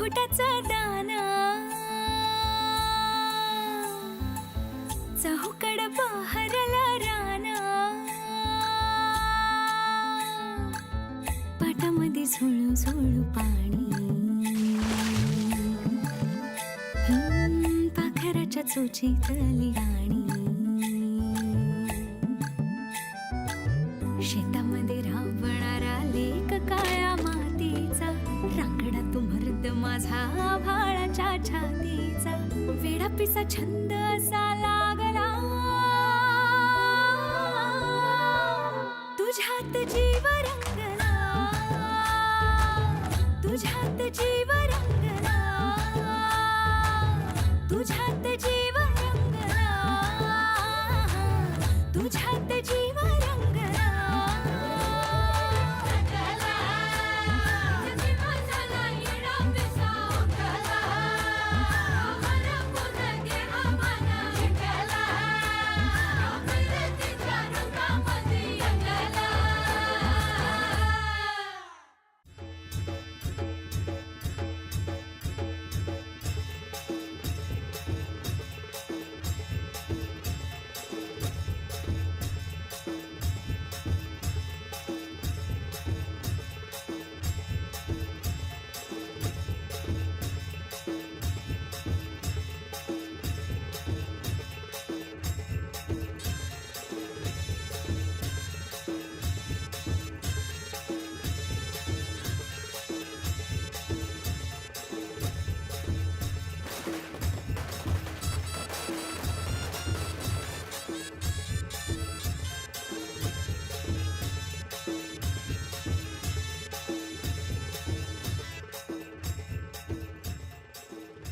मुकुटाचं दान चहूकड बहरलं रान पाटामध्ये झुळू झुळू पाणी पाखराच्या चोचीतली गाणी शेतामध्ये राबणारा लेक काळ्या मातीचा रांगडा तो मर्द माझा भाळाच्या छातीचा वेडापिसा छंद असा लागला तुझ्यात जीव रंगला तुझ्यात जीव रंगला तुझ्यात जीव रंगला तुझ्यात जीव रंगला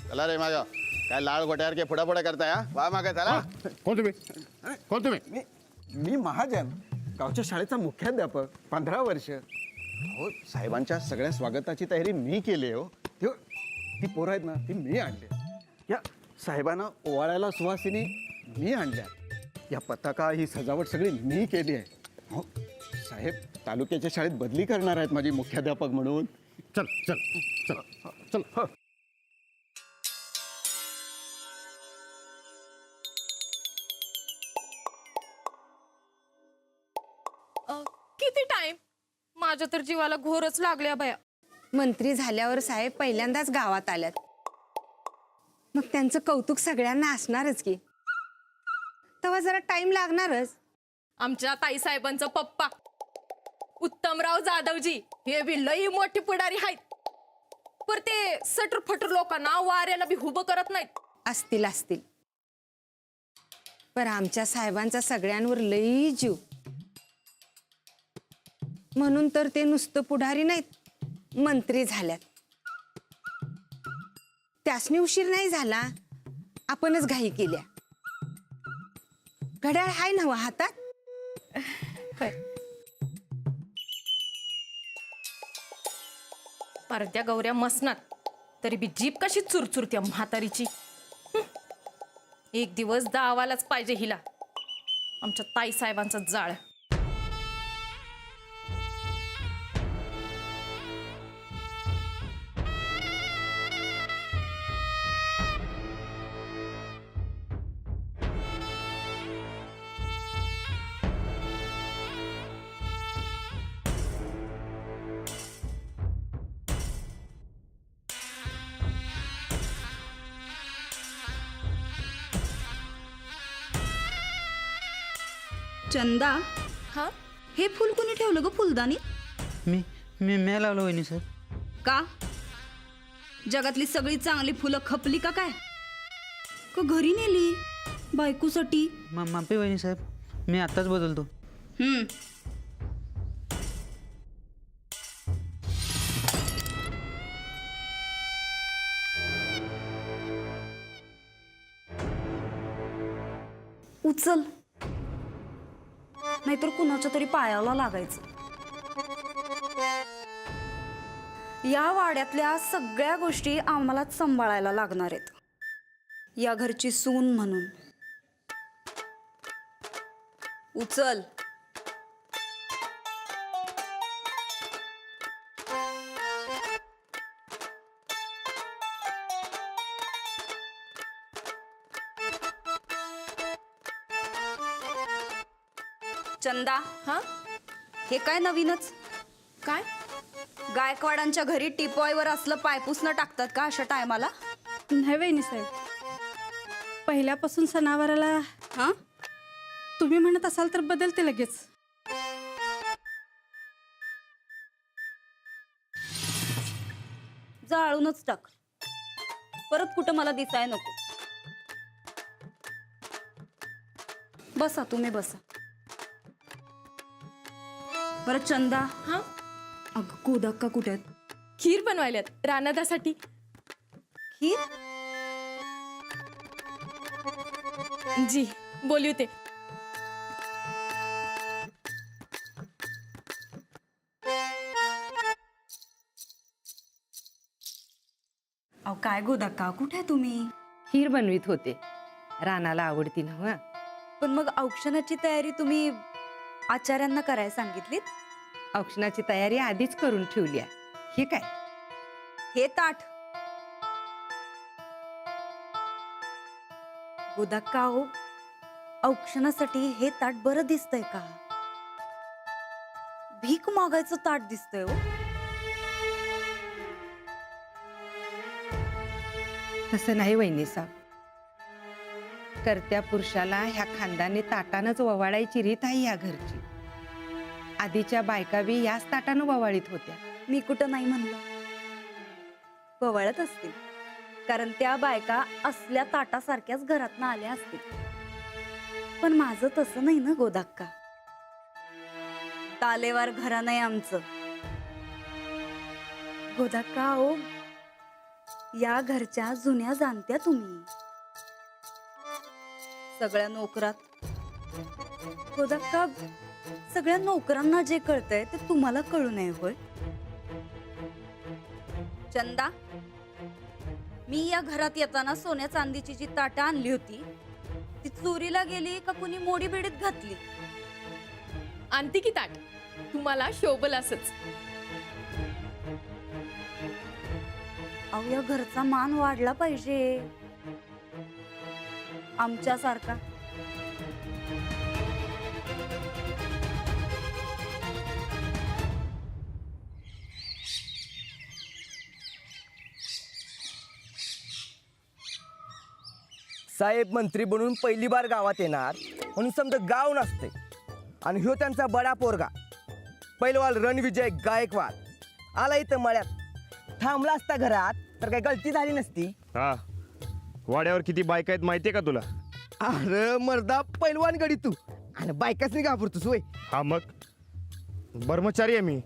चला रे मागा काय लाल गोट्यासारखे पुढे पुढे करताय हा वा मागा चला कोण तुम्ही कोण तुम्ही मी महाजन गावच्या शाळेचा मुख्याध्यापक 15 वर्ष हो साहेबांच्या सगळ्या स्वागताची तयारी मी केली हो ती पोरं आहेत ना ती मी आणले या साहेबांना ओवाळायला सुवासिनी मी आणल्या या पताका ही सजावट सगळी मी केली आहे हो साहेब तालुक्याच्या शाळेत बदली करणार आहेत माझी मुख्याध्यापक म्हणून चल चल चल चल हो किती टाइम माझ्या तर जीवाला घोरच लागल्या बाया मंत्री झाल्यावर साहेब पहिल्यांदाच गावात आल्यात मग त्यांचं कौतुक सगळ्यांना असणारच की तेव्हा जरा टाइम लागणारच आमच्या ताई साहेबांचा पप्पा उत्तमराव जाधवजी हे बी लई मोठी पुढारी आहेत पर ते सटर फटर लोकांना वाऱ्याला बी उभं करत नाहीत असतील असतील पर आमच्या साहेबांचा सगळ्यांवर लई जीव म्हणून तर ते नुसतं पुढारी नाहीत मंत्री झाल्यात त्यासनी उशीर नाही झाला आपणच घाई केल्या घड्याळ हाय नव हातात परत्या गौऱ्या मसनात तरी बी जीप कशी चुरचुरत्या म्हातारीची एक दिवस दावालाच पाहिजे हिला आमच्या ताई साहेबांचा जाळ चंदा हा हे फुल कोणी ठेवलं ग फुलदानी मी मी मी लावलं वहिनी सर का जगातली सगळी चांगली फुलं खपली का काय का घरी नेली बायकोसाठी मापी वहिनी साहेब मी आत्ताच बदलतो उचल नाहीतर कुणाच्या तरी पायाला लागायचं या वाड्यातल्या सगळ्या गोष्टी आम्हालाच सांभाळायला लागणार आहेत या घरची सून म्हणून उचल चंदा, हा हे काय नवीनच? काय? गायकवाडांच्या घरी टिपॉयवर असलं पायपुसणं टाकतात का अशा टायमाला? नाही वहिनी साहेब, पहिल्यापासून सणावाराला हा तुम्ही म्हणत असाल तर बदलते लगेच. जाळूनच टाक, परत कुठं मला दिसाय नको. बसा, तुम्ही बसा. बरं चंदा, हा अगं गोदाक्का कुठे आहेत? खीर बनवायल्यात रानादासाठी. खीर? जी बोलू ते. अहो काय गोदाक्का, कुठे आहे तुम्ही? खीर बनवीत होते, रानाला आवडती ना हं? पण मग औक्षणाची तयारी तुम्ही आचार्यांना करायला सांगितलीत? औक्षणाची तयारी आधीच करून ठेवली आहे. हे काय? हे ताट. गोदाक्का हो, औक्षणासाठी हे ताट बरं दिसतंय का? भीक मागायचं ताट दिसतंय हो. तसं नाही वहिनी साहेब, करत्या पुरुषाला ह्या खानदानी ताटानंच ववाळायची रीत आहे या घरची. आधीच्या बायका बी याच ताटानं ववाळीत होत्या. मी कुठं नाही म्हणलं, पवळत असतील, कारण त्या बायका असल्या ताटासारख्याच घरातनं आल्या असतील. पण माझं तसं नाही ना गोदाक्का. तालेवार घराणं आहे आमचं. गोदाक्का हो, या घरच्या जुन्या जाणत्या तुम्ही. सगळ्या नोकरात गोदाक्का, सगळ्या नोकरांना जे कळतंय ते तुम्हाला कळू नये होय. चंदा, मी या घरात येताना सोन्या चांदीची जी ताटं आणली होती ती चोरीला गेली का कुणी मोडी बिडीत घातली? आणती की ताट, तुम्हाला शोभल असच. अहो, या घरचा मान वाढला पाहिजे आमच्यासारखा. साहेब मंत्री बनून पहिली बार गावात येणार म्हणून समजा गाव नसते. आणि ह्यो त्यांचा बडा पोरगा पहिलवाल रणविजय गायकवाड आला इथं मळ्यात. थांबला असता घरात तर काही गलती झाली नसती. हा, वाड्यावर किती बायका आहेत माहितीये का तुला? अरे मर्दा, पैलवान गडी तू आणि बायकाच नाही घाबरतोस वय. हा मग कर्मचारी आहे मी.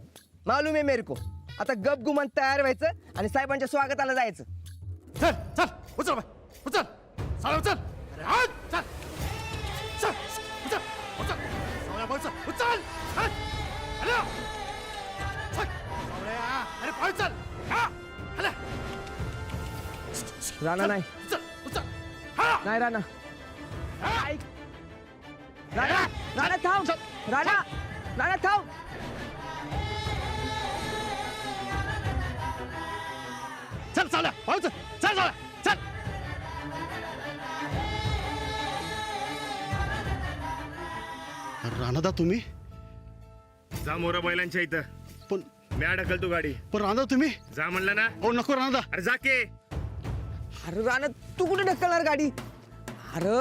मालूम आहे मेरे को. आता गप गुमान तयार व्हायचं आणि साहेबांच्या स्वागताला जायचं. चल चल उचल बाय, उचल साला उचल. अरे हा चल चल उचल उचल सावळ्या बोलचं उचल. चल हॅलो चल सावळ्या, अरे पळ चल. हा हॅलो राणा नाही, उचल उचल. हा नाही राणा. ऐक. राणा, राणा थांब. राणा, राणा थांब. चल सावळ्या पळ चल. चल सावळ्या चल. राणादा तुम्ही? जा मोरा बैलांच्या इथं. पण मी ढकल तू गाडी. पण राणा तुम्ही? जा म्हणलं ना. हो नको राणादा. अरे जा के. अरे राणा, तू कुठे ढकलणार गाडी? अरे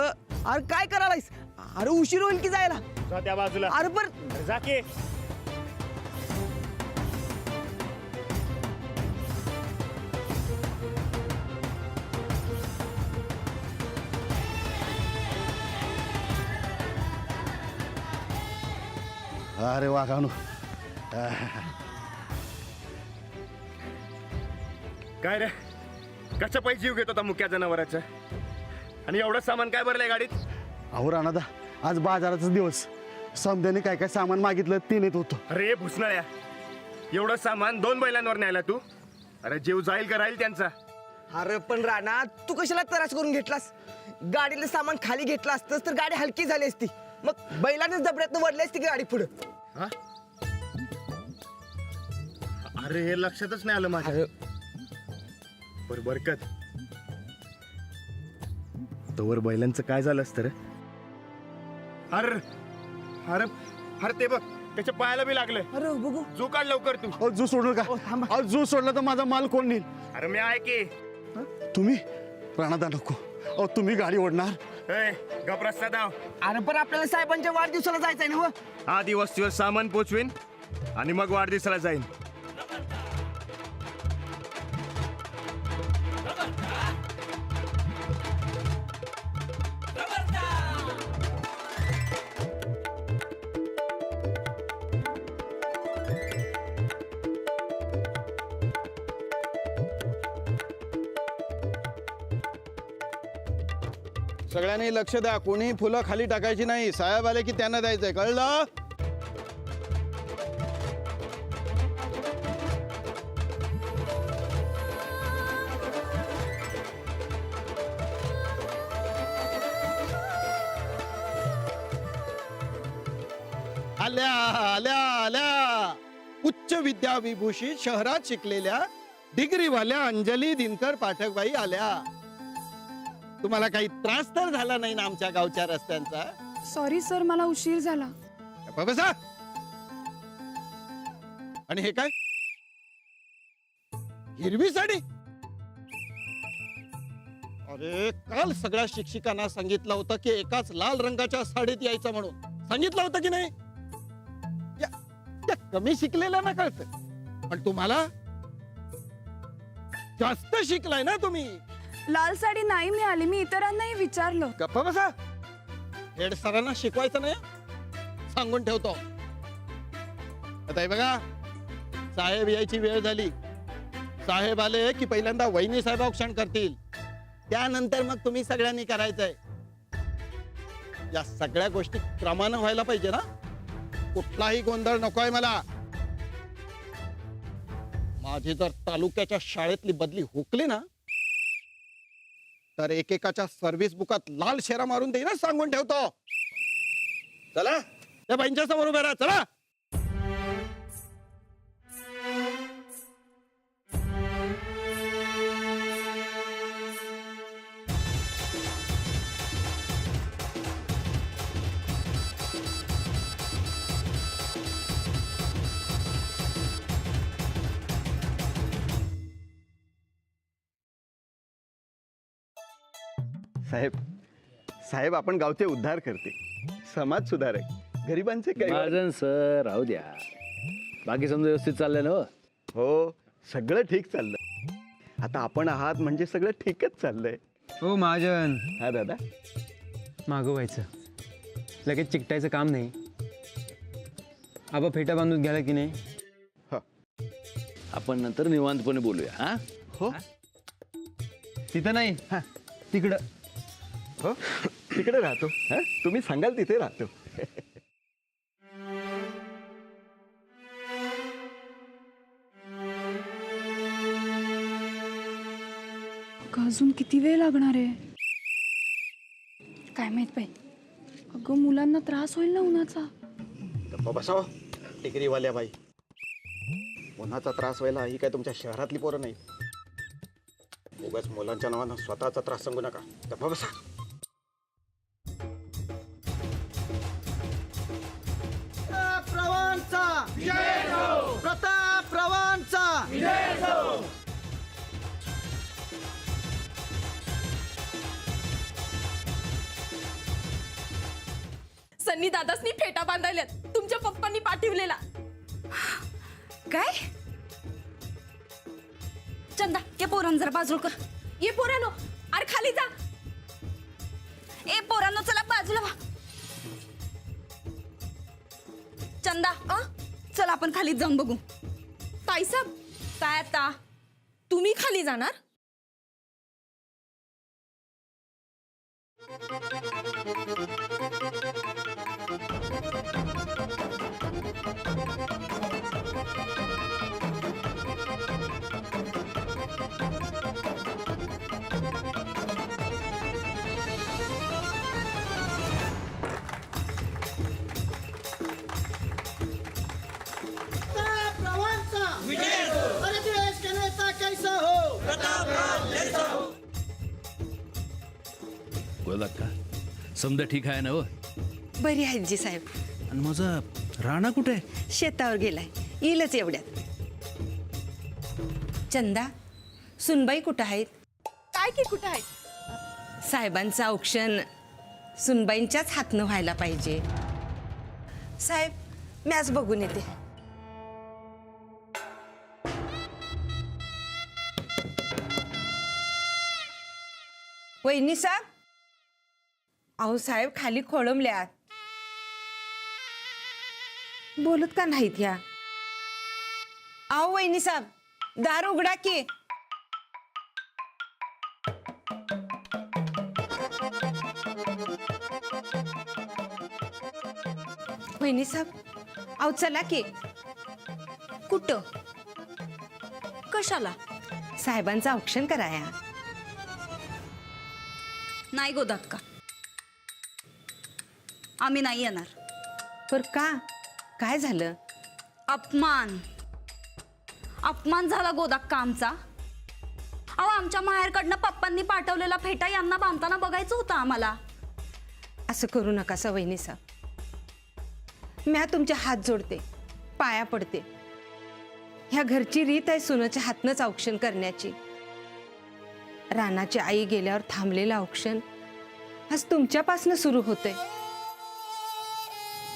अरे काय करायलायस? अरे उशीर होईल की जायला. जा त्या बाजूला. अरे पण अरे जा के. अरे वा कानू. काय रे, कशा पैसे जीव घेत होता मुक्या जनावराचं? आणि एवढं सामान काय भरलंय गाडीत? अहो राणादा, आज बाजाराचा दिवस. समद्याने काय काय सामान मागितलं ते नेत होतो. अरे भुसनाळ्या, एवढं सामान 2 बैलांवर न्यायला तू? अरे जीव जाईल का राहील त्यांचा? अरे पण राणा, तू कशाला त्रास करून घेतलास? गाडीतलं सामान खाली घेतलं असतंस तर गाडी हलकी झाली असती. मग बैलानेच दबड्यातनं वडली असती की गाडी पुढं. हा? अरे हे लक्षातच नाही आलं माझ्या. बर बरकत, तोवर बैलांचं काय झालं असतं रे? अरे अरे अरे ते बघ त्याच्या पायाला बी लागलं. अरे बघू. जू काढ लवकर तू. अहो जू सोडलं का? अहो जू सोडलं तर माझा माल कोण नेईल? अरे मी आहे की. तुम्ही प्राणादा नको. अहो तुम्ही गाडी ओढणार? गप रस्ता धाव. अरे पण आपल्याला साहेबांच्या वाढदिवसाला जायचंय ना हो? आधी वस्तीवर सामान पोचवीन आणि मग वाढदिवसाला जाईन. सगळ्यांनी लक्ष द्या, कोणी फुलं खाली टाकायची नाही. साहेब आले की त्यांना द्यायचंय, कळलं? आल्या आल्या आल्या उच्च विद्या विभूषित शहरात शिकलेल्या डिग्रीवाल्या अंजली दिनकर पाठकबाई आल्या. तुम्हाला काही त्रास तर झाला नाही ना आमच्या गावच्या रस्त्यांचा? सॉरी सर, मला उशीर झाला. बसा. आणि हे काय, हिरवी साडी? अरे काल सगळ्या शिक्षिकांना सांगितलं होतं की एकाच लाल रंगाच्या साडीत यायचं म्हणून. सांगितलं होतं की नाही? त्या कमी शिकलेल्या ना कळतं, पण तुम्हाला जास्त शिकलाय ना तुम्ही. लाल साडी नाही मिळाली, मी इतरांनाही विचारलं. गप्पा बसा. हेड सरांना शिकवायचं नाही, सांगून ठेवतो. आता हे बघा, साहेब यायची वेळ झाली. साहेब आले की पहिल्यांदा वहिनी साहेब औक्षण करतील, त्यानंतर मग तुम्ही सगळ्यांनी करायचंय. या सगळ्या गोष्टी क्रमानं व्हायला पाहिजे ना. कुठलाही गोंधळ नकोय मला. माझी जर तालुक्याच्या शाळेतली बदली हुकली ना, तर एकेकाच्या सर्व्हिस बुकात लाल शेरा मारून देईन, सांगून ठेवतो. चला त्या बाईंच्या समोर उभे राहा. चला. साहेब साहेब आपण गावचे उद्धार करते, समाज सुधारक, गरिबांचे काही. महाजन सर राहू द्या, बाकी समजा व्यवस्थित चाललंय ना? हो सगळं ठीक चाललंय. आता आपण आहात म्हणजे सगळं ठीकच चाललंय. हो महाजन, हा दादा. मागं व्हायचं, लगेच चिकटायचं काम नाही. आबा फेटा बांधून घ्याला की नाही? आपण नंतर निवांतपणे बोलूया. हा हो तिथं नाही, तिकडं. हो तिकडे राहतो. हा तुम्ही सांगाल तिथे राहतो. अजून किती वेळ लागणार आहे काय माहित बाई. अगं मुलांना त्रास होईल ना उन्हाचा. गप्पा बसाव डिग्रीवाल्या बाई. उन्हाचा त्रास व्हायला ही काय तुमच्या शहरातली पोरं नाही. उगाच मुलांच्या नावानं स्वतःचा त्रास सांगू नका. गप्पा बसा. प्रताप प्रवानचा सन्नी दादासनी फेटा बांधायल्यात, तुमच्या पप्पांनी पाठवलेला. काय? चंदा ये पोरांना जरा बाजूला कर. ये पोरानो, अरे खाली जा. ए पोरांनो चला बाजूला व्हा. चंदा चल आपण खाली जाऊन बघू. ताईसाब काय आता तुम्ही खाली जाणार? का समजा ठीक आहे ना? बरी आहेत जी साहेब. आणि माझं राणा कुठे शेतावर गेलाय, येईलच एवढ्यात. चंदा, सुनबाई कुठं आहेत? काय की कुठं आहे? साहेबांचं औक्षण सुनबाईंच्याच हातनं व्हायला पाहिजे. साहेब, मी आज बघून येते. वहिनी साहेब, अहो साहेब खाली खोळंबल्यात. बोलत का नाहीत ह्या? अहो वहिनी साहेब, दार उघडा की. वहिनी साहेब, अहो चला की. कुठं? कशाला? साहेबांचं औक्षण कराया. नाही गोदात का, आम्ही नाही येणार. पर का? काय झालं? अपमान अपमान झाला गोदाक्का आमचा. अहो आमच्या माहेरकडनं पप्पांनी पाठवलेला फेटा यांना बांधताना बघायचं होतं आम्हाला. असं करू नका सा वहिनी साहेब. मी तुमचे हात जोडते, पाया पडते. ह्या घरची रीत आहे सुनाच्या हातनंच औक्षण करण्याची. रानाची आई गेल्यावर थांबलेलं औक्षण आज तुमच्यापासनं सुरू होतंय.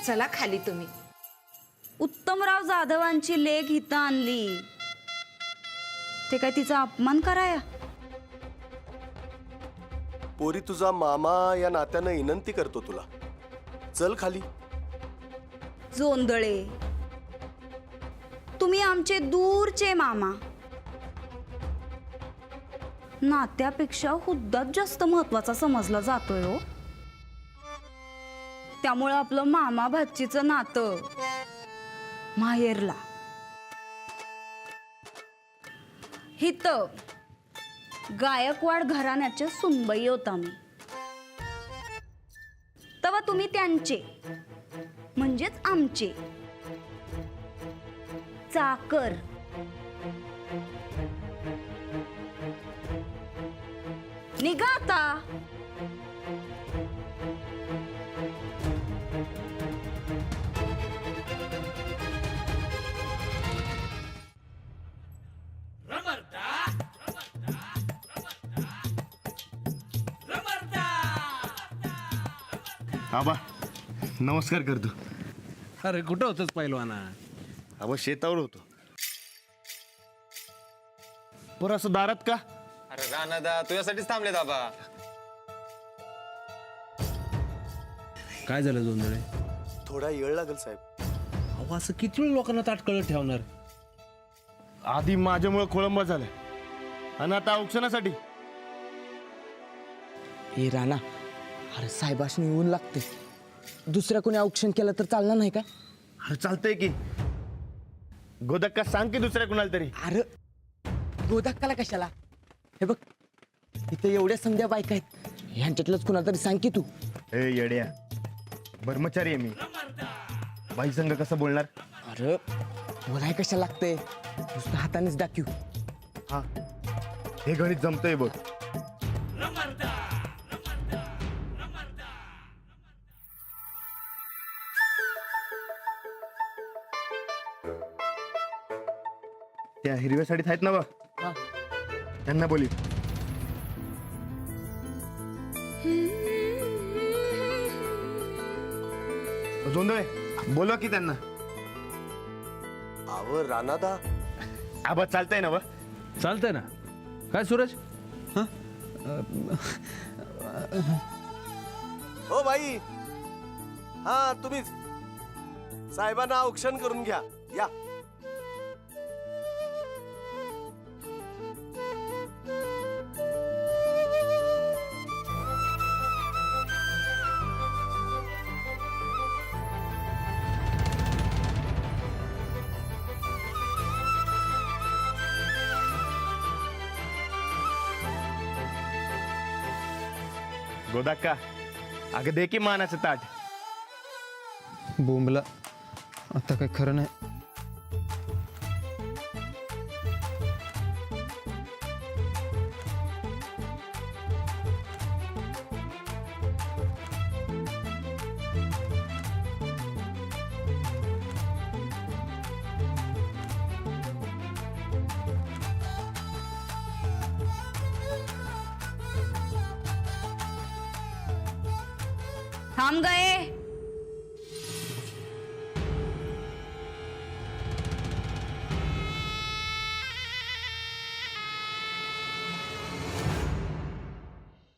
चला खाली तुम्ही. उत्तमराव जाधवांची लेक इथं आणली, ते काय तिचा अपमान कराया? पोरी, तुझा मामा या नात्यानं विनंती करतो तुला, चल खाली. जोंधळे, तुम्ही आमचे दूरचे मामा. नात्यापेक्षा हुद्दाच जास्त महत्वाचा समजला जातोय हो. त्यामुळे आपलं मामा भाचीचं नातं माहेरला. हित गायकवाड घराण्याच्या सुनबाई होता मी. तेव्हा तुम्ही त्यांचे म्हणजेच आमचे चाकर. निघा आता. आबा, नमस्कार करतो. अरे कुठं होतच पहिलवाना? आबा शेतावर होतो. बरं असं दारात का? अरे राणादा, तुझ्यासाठीच थांबले दाबा. काय झालं जोंधळे? थोडा वेळ लागेल साहेब. अहो असं किती वेळ लोकांना ताटकळत ठेवणार? आधी माझ्यामुळे खोळंबा झालाय आणि आता औक्षणासाठी. हे राणा, अरे साहेबाशनी येऊन लागते. दुसऱ्या कोणी औक्षण केलं तर चालणार नाही का? अरे चालतंय की. गोदक्का सांग की दुसऱ्या कुणाला तरी. अरे गोदाक्काला कशाला? हे बघ, इथे एवढ्या संध्या बायका आहेत, ह्यांच्यातलंच कुणाला तरी सांग की तू. ए येड्या, ब्रह्मचारी आहे मी, बाई संघ कसं बोलणार? अरे बोलाय कशाला लागते? नुसतं हातानेच दाखवू. हा, हे गणित जमतंय बघ. त्या हिरव्या साडीत आहेत ना बा, त्यांना बोली. जोंधळे, बोलवा की त्यांना. आव राणादा. आबा चालतंय ना बा? चालतंय ना. काय सूरज? हो बाई, हा तुम्हीच. साहेबांना औक्षण करून घ्या. या. गोदाक्का, अगं दे की मानाचं ताट. बोंबला, आता काय खरं नाही. थांब गए